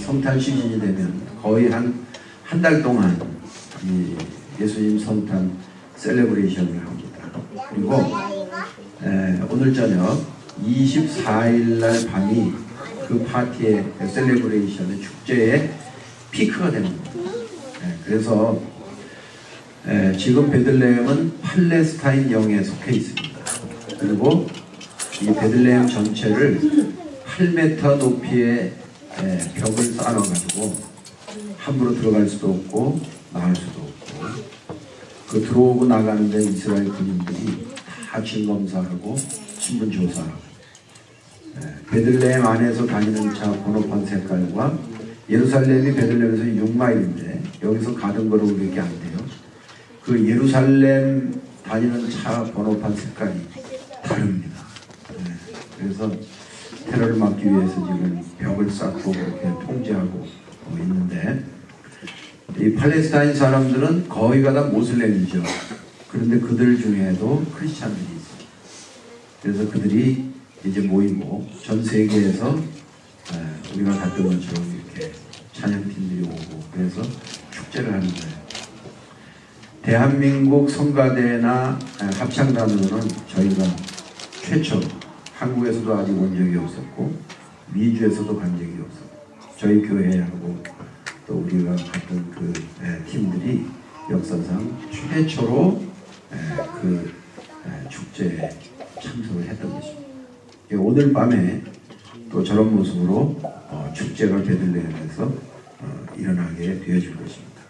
성탄 시즌이 되면 거의 한 달 동안 이 예수님 성탄 셀레브레이션을 합니다. 그리고 오늘 저녁 24일 날 밤이 그 파티의 셀레브레이션의 축제의 피크가 됩니다. 그래서 지금 베들레헴은 팔레스타인 영에 속해 있습니다. 그리고 이 베들레헴 전체를 8m 높이의 벽을 쌓아가지고 함부로 들어갈 수도 없고 나갈 수도 없고, 그 들어오고 나가는데 이스라엘 군인들이 다 진검사하고 신분조사하고, 베들레헴 안에서 다니는 차 번호판 색깔과, 예루살렘이 베들레헴에서 6마일인데 여기서 가던 거로 그렇게 안 돼요. 그 예루살렘 다니는 차 번호판 색깔이 다릅니다. 그래서 테러를 막기 위해서 지금 벽을 쌓고 그렇게 통제하고 있는데, 이 팔레스타인 사람들은 거의가 다 모슬렘이죠. 그런데 그들 중에도 크리스찬들이 있어요. 그래서 그들이 이제 모이고 전 세계에서 우리가 갔던 것처럼 이렇게 찬양팀들이 오고 그래서 축제를 하는 거예요. 대한민국 성가대나 합창단으로는 저희가 최초, 한국에서도 아직 온 적이 없었고 미주에서도 간 적이 없었고, 저희 교회하고 또 우리가 갔던 그 팀들이 역사상 최초로 그 축제에 참석을 했던 것입니다. 오늘 밤에 또 저런 모습으로 축제가 베들레헴에서 일어나게 되어줄 것입니다.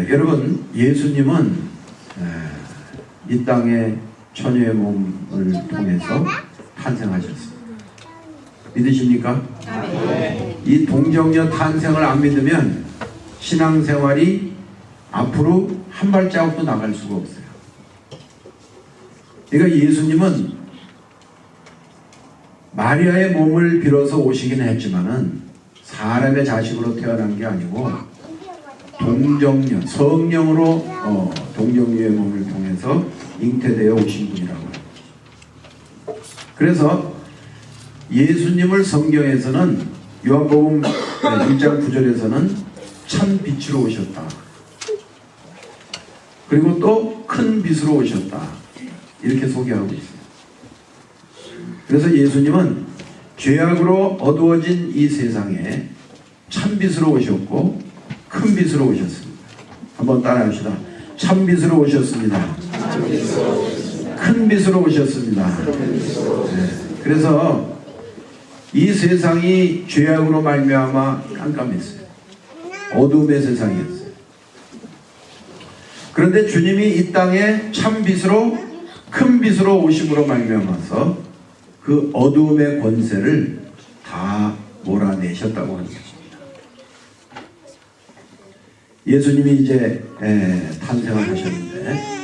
여러분, 예수님은 이 땅에 처녀의 몸을 통해서 탄생하셨습니다. 믿으십니까? 네. 이 동정녀 탄생을 안 믿으면 신앙생활이 앞으로 한 발자국도 나갈 수가 없어요. 그러니까 예수님은 마리아의 몸을 빌어서 오시긴 했지만은 사람의 자식으로 태어난 게 아니고 동정녀, 성령으로 동정녀의 몸을 통해서 잉태되어 오신 분이라고 합니다. 그래서 예수님을 성경에서는 요한복음 1장 9절에서는 참 빛으로 오셨다. 그리고 또 큰 빛으로 오셨다. 이렇게 소개하고 있어요. 그래서 예수님은 죄악으로 어두워진 이 세상에 참 빛으로 오셨고 큰 빛으로 오셨습니다. 한번 따라합시다. 참 빛으로 오셨습니다. 큰 빛으로 오셨습니다. 그래서 이 세상이 죄악으로 말미암아 깜깜했어요. 어둠의 세상이었어요. 그런데 주님이 이 땅에 참 빛으로, 큰 빛으로 오심으로 말미암아서 그 어둠의 권세를 다 몰아내셨다고 하는 것입니다. 예수님이 이제 탄생을 하셨는데,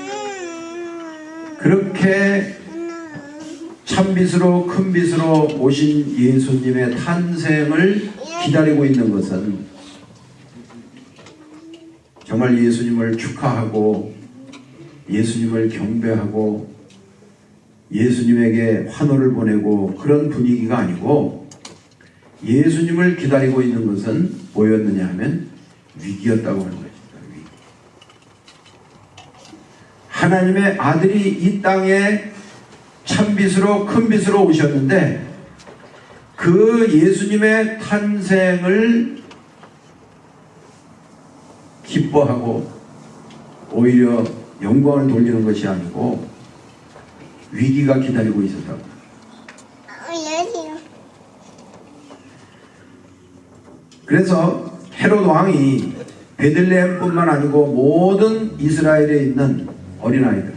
그렇게 참빛으로 큰 빛으로 오신 예수님의 탄생을 기다리고 있는 것은 정말 예수님을 축하하고 예수님을 경배하고 예수님에게 환호를 보내고 그런 분위기가 아니고, 예수님을 기다리고 있는 것은 뭐였느냐 하면 위기였다고 하는 것입니다. 위기. 하나님의 아들이 이 땅에 참빛으로 큰 빛으로 오셨는데, 그 예수님의 탄생을 기뻐하고 오히려 영광을 돌리는 것이 아니고 위기가 기다리고 있었다고. 그래서 헤롯 왕이 베들레헴뿐만 아니고 모든 이스라엘에 있는 어린아이들,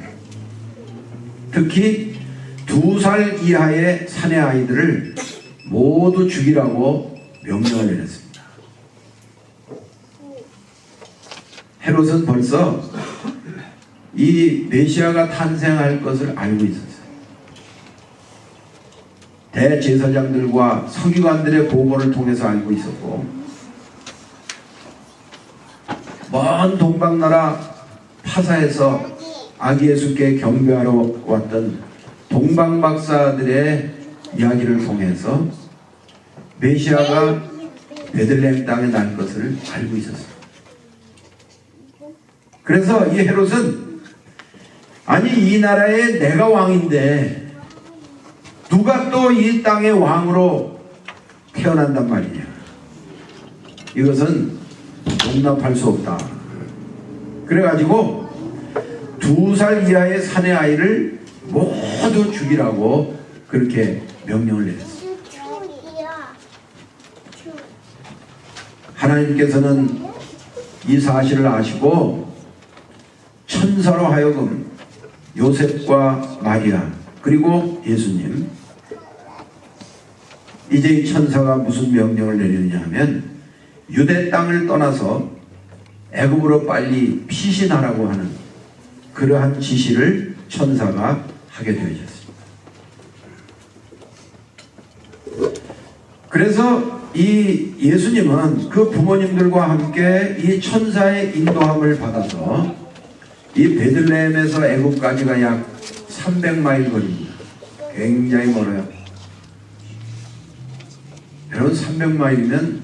특히 2살 이하의 사내 아이들을 모두 죽이라고 명령을 내렸습니다. 헤롯은 벌써 이 메시아가 탄생할 것을 알고 있었어요. 대제사장들과 서기관들의 보고를 통해서 알고 있었고, 먼 동방나라 파사에서 아기 예수께 경배하러 왔던 동방박사들의 이야기를 통해서 메시아가 베들레헴 땅에 날 것을 알고 있었어요. 그래서 이 헤롯은 아니 이 나라에 내가 왕인데 누가 또 이 땅의 왕으로 태어난단 말이냐. 이것은 용납할 수 없다. 그래가지고 2살 이하의 사내 아이를 모두 죽이라고 그렇게 명령을 내렸어요. 하나님께서는 이 사실을 아시고 천사로 하여금 요셉과 마리아 그리고 예수님, 이제 이 천사가 무슨 명령을 내리느냐 하면 유대 땅을 떠나서 애굽으로 빨리 피신하라고 하는 그러한 지시를 천사가 하게 되어졌습니다. 그래서 이 예수님은 그 부모님들과 함께 이 천사의 인도함을 받아서 이 베들레헴에서 애굽까지가 약 300마일 거리입니다. 굉장히 멀어요. 여러분 300마일이면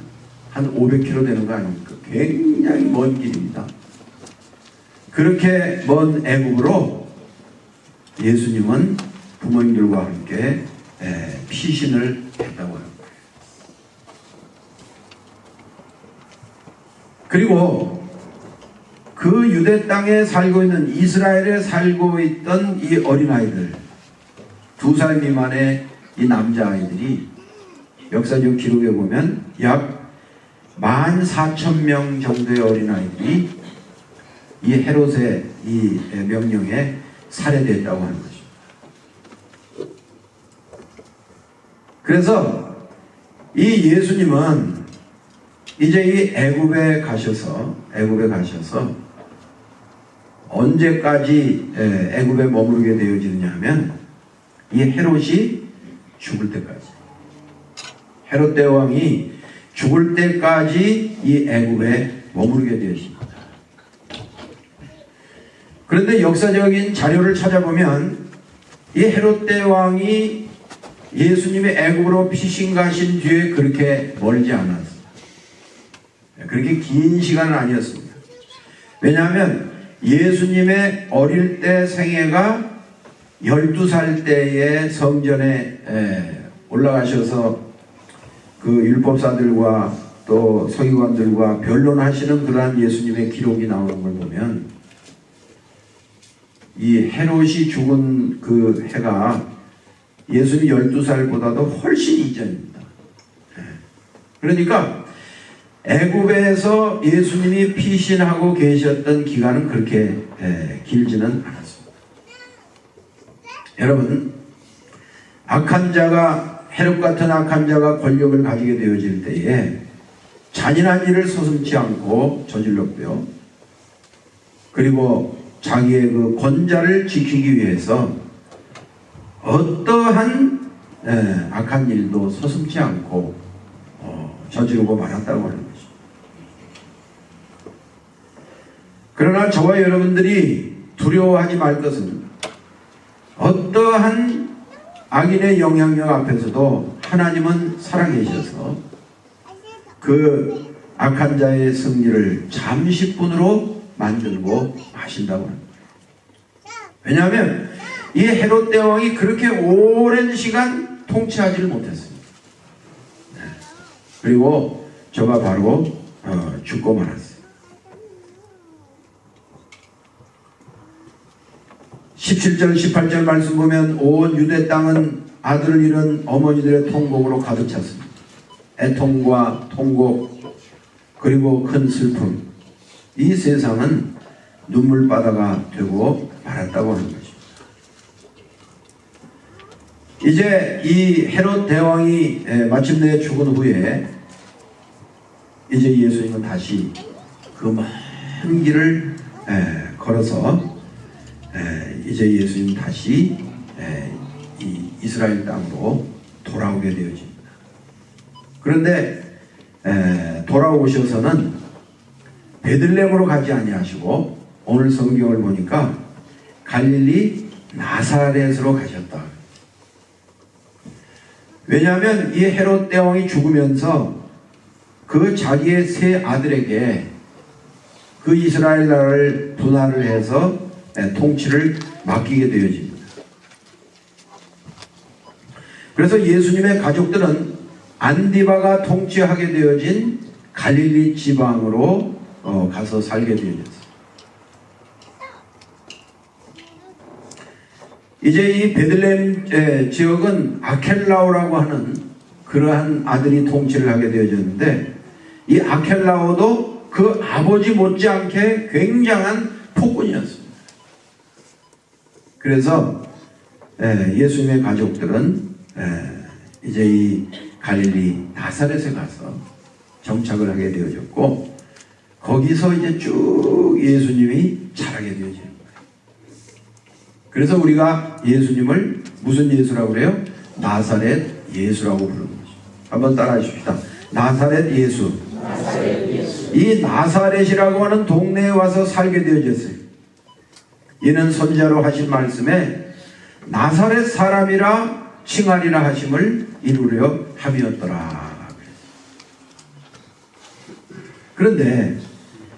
한 500km 되는 거 아닙니까? 굉장히 먼 길입니다. 그렇게 먼 애굽으로 예수님은 부모님들과 함께 피신을 했다고 합니다. 그리고 그 유대 땅에 살고 있는, 이스라엘에 살고 있던 이 어린아이들, 2살 미만의 이 남자아이들이 역사적 기록에 보면 약 14,000명 정도의 어린아이들이 이 헤롯의 이 명령에 살해됐다고 하는 것입니다. 그래서 이 예수님은 이제 이 애굽에 가셔서 언제까지 애굽에 머무르게 되어지느냐 하면 이 헤롯이 죽을 때까지, 헤롯 대왕이 죽을 때까지 이 애굽에 머무르게 되었습니다. 그런데 역사적인 자료를 찾아보면 이 헤롯 대왕이 예수님이 애굽으로 피신 가신 뒤에 그렇게 멀지 않았어요. 그렇게 긴 시간은 아니었습니다. 왜냐하면 예수님의 어릴 때 생애가 12살 때에 성전에 올라가셔서 그 율법사들과 또 서기관들과 변론하시는 그러한 예수님의 기록이 나오는 걸 보면 이 헤롯이 죽은 그 해가 예수님 12살보다도 훨씬 이전입니다. 그러니까 애굽에서 예수님이 피신하고 계셨던 기간은 그렇게 길지는 않았습니다. 여러분, 악한 자가, 헤롯 같은 악한 자가 권력을 가지게 되어질 때에 잔인한 일을 서슴지 않고 저질렀고요. 그리고 자기의 그 권자를 지키기 위해서 어떠한 악한 일도 서슴지 않고 저지르고 말았다고 하는 것입니다. 그러나 저와 여러분들이 두려워하지 말 것은 어떠한 악인의 영향력 앞에서도 하나님은 살아계셔서 그 악한 자의 승리를 잠시뿐으로 만들고 하신다고 합니다. 왜냐하면 이 헤롯 대왕이 그렇게 오랜 시간 통치하지를 못했습니다. 그리고 저가 바로 죽고 말았어요. 17절 18절 말씀 보면 온 유대 땅은 아들을 잃은 어머니들의 통곡으로 가득 찼습니다. 애통과 통곡 그리고 큰 슬픔, 이 세상은 눈물바다가 되고 말았다고 하는 것입니다. 이제 이 헤롯 대왕이 마침내 죽은 후에 이제 예수님은 다시 그 먼 길을 걸어서 이제 예수님 다시 이 이스라엘 땅으로 돌아오게 되어집니다. 그런데 돌아오셔서는 베들레헴으로 가지 아니하시고 오늘 성경을 보니까 갈릴리 나사렛으로 가셨다. 왜냐하면 이 헤롯 대왕이 죽으면서 그 자기의 세 아들에게 그 이스라엘 나라를 분할을 해서 통치를 맡기게 되어집니다. 그래서 예수님의 가족들은 안디바가 통치하게 되어진 갈릴리 지방으로 가서 살게 되어졌어요. 이제 이 베들레헴 지역은 아켈라오라고 하는 그러한 아들이 통치를 하게 되어졌는데, 이 아켈라오도 그 아버지 못지않게 굉장한 폭군이었습니다. 그래서 예수님의 가족들은 이제 이 갈릴리 나사렛에 가서 정착을 하게 되어졌고, 거기서 이제 쭉 예수님이 자라게 되어진 거예요. 그래서 우리가 예수님을 무슨 예수라고 그래요? 나사렛 예수라고 부르는 거죠. 한번 따라해 주십시다. 나사렛 예수. 이 나사렛이라고 하는 동네에 와서 살게 되어졌어요. 이는 선지자로 하신 말씀에 나사렛 사람이라 칭하리라 하심을 이루려 함이었더라. 그런데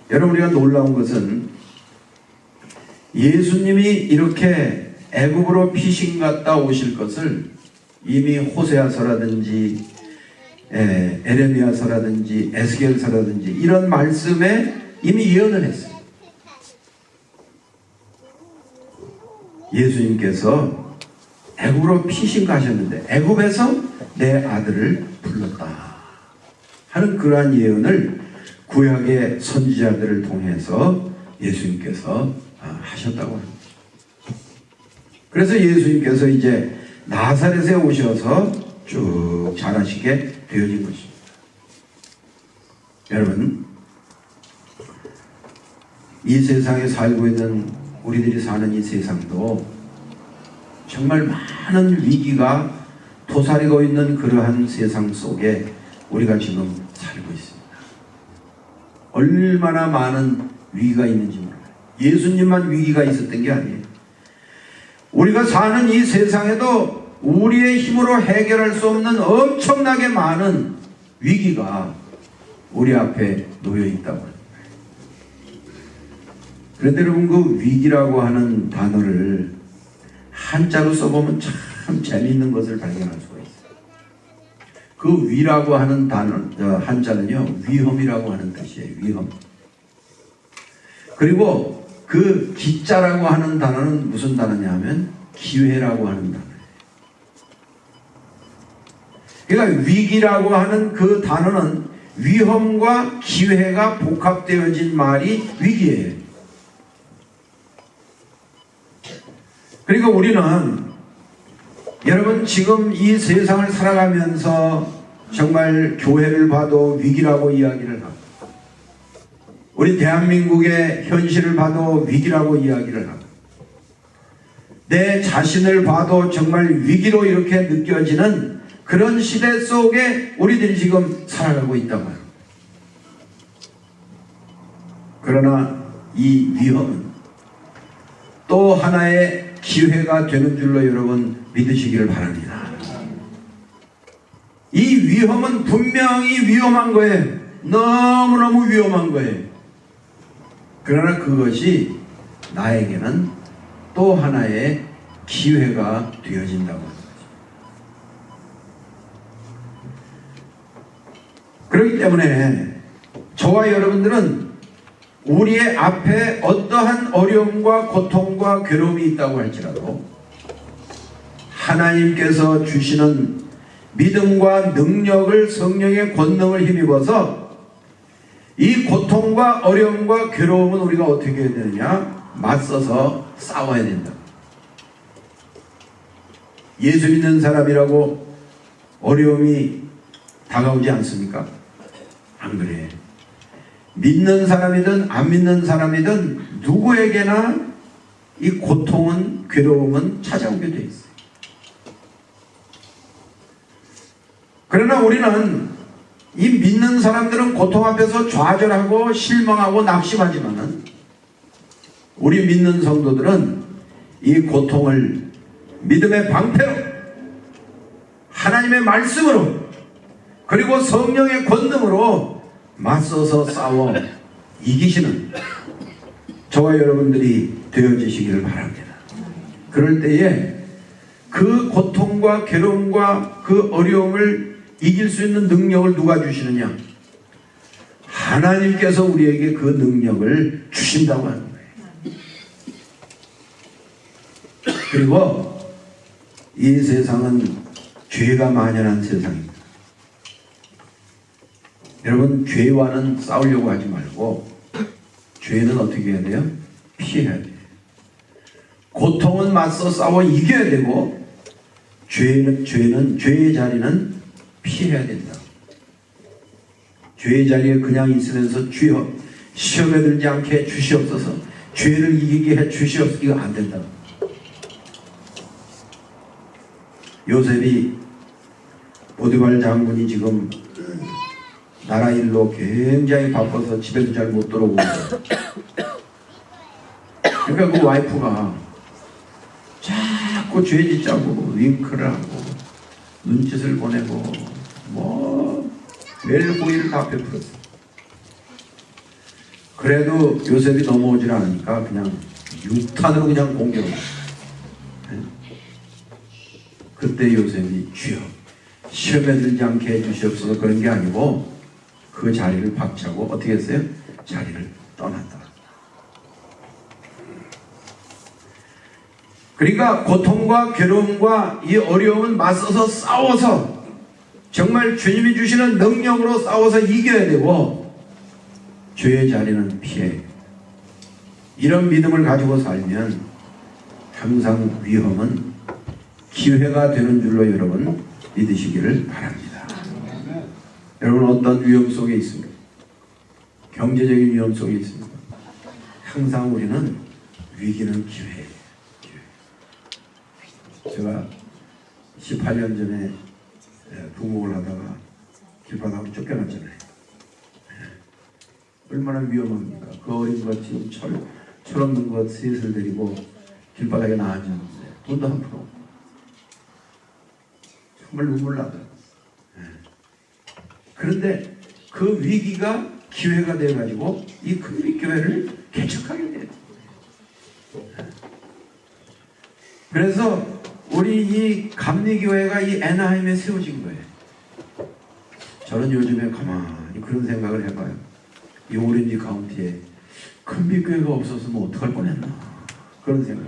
여러분, 우리가 놀라운 것은 예수님이 이렇게 애굽으로 피신 갔다 오실 것을 이미 호세아서라든지 에레미야서라든지 에스겔서라든지 이런 말씀에 이미 예언을 했어요. 예수님께서 애굽으로 피신 가셨는데 애굽에서 내 아들을 불렀다 하는 그러한 예언을 구약의 선지자들을 통해서 예수님께서 하셨다고 합니다. 그래서 예수님께서 이제 나사렛에 오셔서 쭉 자라시게 되어진 것입니다. 여러분, 이 세상에 살고 있는 우리들이 사는 이 세상도 정말 많은 위기가 도사리고 있는 그러한 세상 속에 우리가 지금 살고 있습니다. 얼마나 많은 위기가 있는지 몰라요. 예수님만 위기가 있었던 게 아니에요. 우리가 사는 이 세상에도 우리의 힘으로 해결할 수 없는 엄청나게 많은 위기가 우리 앞에 놓여 있다고 합니다. 그런데 여러분, 그 위기라고 하는 단어를 한자로 써보면 참 재미있는 것을 발견할 수가 있어요. 그 위라고 하는 단어, 한자는요, 위험이라고 하는 뜻이에요. 위험. 그리고 그 기자라고 하는 단어는 무슨 단어냐 하면 기회라고 하는 단어예요. 그러니까 위기라고 하는 그 단어는 위험과 기회가 복합되어진 말이 위기예요. 그리고 우리는 여러분, 지금 이 세상을 살아가면서 정말 교회를 봐도 위기라고 이야기를 하고, 우리 대한민국의 현실을 봐도 위기라고 이야기를 하고, 내 자신을 봐도 정말 위기로 이렇게 느껴지는 그런 시대 속에 우리들이 지금 살아가고 있다고 해요. 그러나 이 위험은 또 하나의 기회가 되는 줄로 여러분 믿으시기를 바랍니다. 이 위험은 분명히 위험한 거예요. 너무너무 위험한 거예요. 그러나 그것이 나에게는 또 하나의 기회가 되어진다고 합니다. 그렇기 때문에 저와 여러분들은 우리의 앞에 어떠한 어려움과 고통과 괴로움이 있다고 할지라도 하나님께서 주시는 믿음과 능력을, 성령의 권능을 힘입어서 이 고통과 어려움과 괴로움은 우리가 어떻게 해야 되느냐? 맞서서 싸워야 된다. 예수 믿는 사람이라고 어려움이 다가오지 않습니까? 안 그래. 믿는 사람이든 안 믿는 사람이든 누구에게나 이 고통은, 괴로움은 찾아오게 돼 있어요. 그러나 우리는, 이 믿는 사람들은 고통 앞에서 좌절하고 실망하고 낙심하지만은 우리 믿는 성도들은 이 고통을 믿음의 방패로, 하나님의 말씀으로, 그리고 성령의 권능으로 맞서서 싸워 이기시는 저와 여러분들이 되어지시기를 바랍니다. 그럴 때에 그 고통과 괴로움과 그 어려움을 이길 수 있는 능력을 누가 주시느냐? 하나님께서 우리에게 그 능력을 주신다고 하는 거예요. 그리고 이 세상은 죄가 만연한 세상입니다. 여러분, 죄와는 싸우려고 하지 말고 죄는 어떻게 해야 돼요? 피해야 돼요. 고통은 맞서 싸워 이겨야 되고 죄의 자리는 피해야 된다. 죄의 자리에 그냥 있으면서 주여 시험에 들지 않게 해 주시옵소서, 죄를 이기게 해 주시옵소서, 이거 안 된다. 요셉이 보디발 장군이 지금 나라 일로 굉장히 바빠서 집에도 잘 못 들어오고, 그러니까 그 와이프가 자꾸 죄 짓자고 윙크를 하고 눈짓을 보내고 뭐 멜호의를 다 베풀었어. 그래도 요셉이 넘어오질 않으니까 그냥 육탄으로 그냥 공격을 했어. 그때 요셉이 주여 시험에 들지 않게 해주시옵소서, 그런 게 아니고 그 자리를 박차고 어떻게 했어요? 자리를 떠났다. 그러니까 고통과 괴로움과 이 어려움은 맞서서 싸워서 정말 주님이 주시는 능력으로 싸워서 이겨야 되고 죄의 자리는 피해. 이런 믿음을 가지고 살면 항상 위험은 기회가 되는 줄로 여러분 믿으시기를 바랍니다. 여러분, 어떤 위험 속에 있습니까? 경제적인 위험 속에 있습니까? 항상 우리는 위기는 기회예요. 제가 18년 전에 부목을 하다가 길바닥으로 쫓겨났잖아요. 얼마나 위험합니까? 그 어린 것 지금 철 없는 것 셋을 데리고 길바닥에 나앉았는데 돈도 한 푼 없고 정말 눈물 나더라고요. 그런데 그 위기가 기회가 돼가지고 이 큰빛교회를 개척하게 돼요. 그래서 우리 이 감리교회가 이 애나임에 세워진 거예요. 저는 요즘에 가만히 그런 생각을 해봐요. 이 오렌지 카운티에 큰빛교회가 없었으면 어떡할 뻔했나, 그런 생각.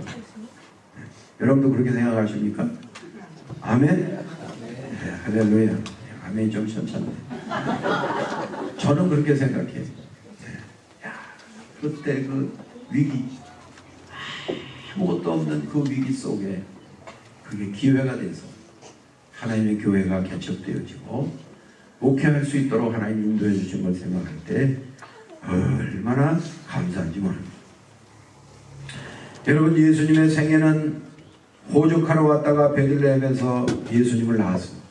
여러분도 그렇게 생각하십니까? 아멘? 네, 할렐루야. 아멘이 좀 시원찮네. 저는 그렇게 생각해요. 야, 그때 그 위기, 아무것도 없는 그 위기 속에 그게 기회가 돼서 하나님의 교회가 개척되어지고 목회할 수 있도록 하나님 인도해 주신 걸 생각할 때 얼마나 감사한지 모릅니다. 여러분, 예수님의 생애는 호적하러 왔다가 베들레헴에서 예수님을 낳았습니다.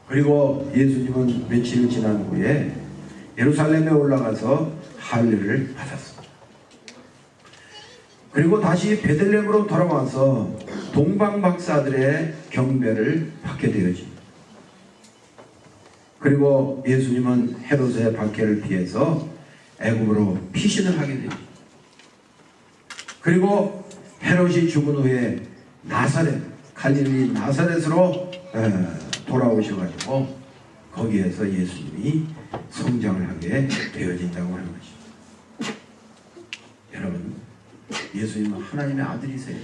그리고 예수님은 며칠 지난 후에 예루살렘에 올라가서 할례를 받았습니다. 그리고 다시 베들레헴으로 돌아와서 동방박사들의 경배를 받게 되어집니다. 그리고 예수님은 헤롯의 박해를 피해서 애굽으로 피신을 하게 되죠. 그리고 헤롯이 죽은 후에 나사렛, 갈릴리 나사렛으로 돌아오셔가지고 거기에서 예수님이 성장을 하게 되어진다고 하는 것입니다. 여러분, 예수님은 하나님의 아들이세요.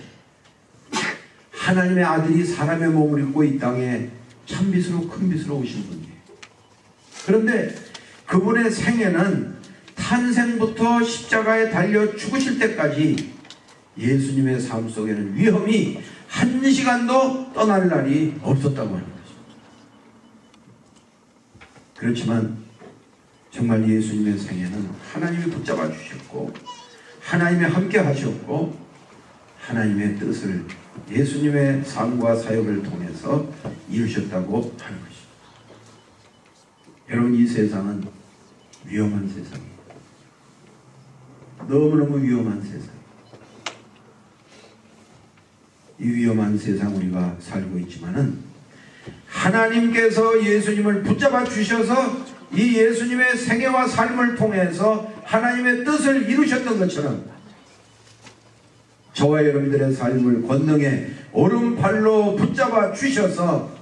하나님의 아들이 사람의 몸을 입고 이 땅에 참빛으로 큰 빛으로 오신 분이에요. 그런데 그분의 생애는 탄생부터 십자가에 달려 죽으실 때까지 예수님의 삶 속에는 위험이 한 시간도 떠날 날이 없었다고 하는 것입니다. 그렇지만 정말 예수님의 생애는 하나님이 붙잡아 주셨고 하나님이 함께 하셨고 하나님의 뜻을 예수님의 삶과 사역을 통해서 이루셨다고 하는 것입니다. 여러분, 이 세상은 위험한 세상입니다. 너무너무 위험한 세상. 이 위험한 세상 우리가 살고 있지만은 하나님께서 예수님을 붙잡아 주셔서 이 예수님의 생애와 삶을 통해서 하나님의 뜻을 이루셨던 것처럼 저와 여러분들의 삶을 권능의 오른팔로 붙잡아 주셔서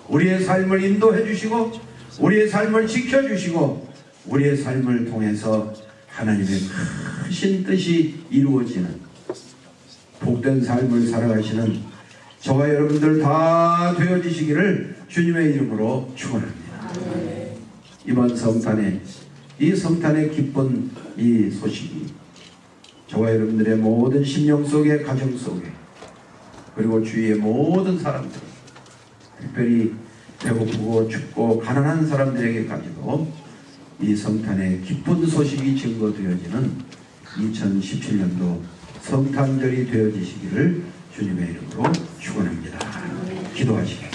우리의 삶을 인도해 주시고 우리의 삶을 지켜주시고 우리의 삶을 통해서 하나님의 크신 뜻이 이루어지는 복된 삶을 살아가시는 저와 여러분들 다 되어지시기를 주님의 이름으로 축원합니다. 이번 성탄에 이 성탄의 기쁜 이 소식이 저와 여러분들의 모든 심령 속에 가정 속에 그리고 주위의 모든 사람들 특별히 배고프고 춥고 가난한 사람들에게까지도 이 성탄의 기쁜 소식이 증거되어지는 2017년도 성탄절이 되어지시기를 주님의 이름으로 축원합니다. 기도하시겠습니다.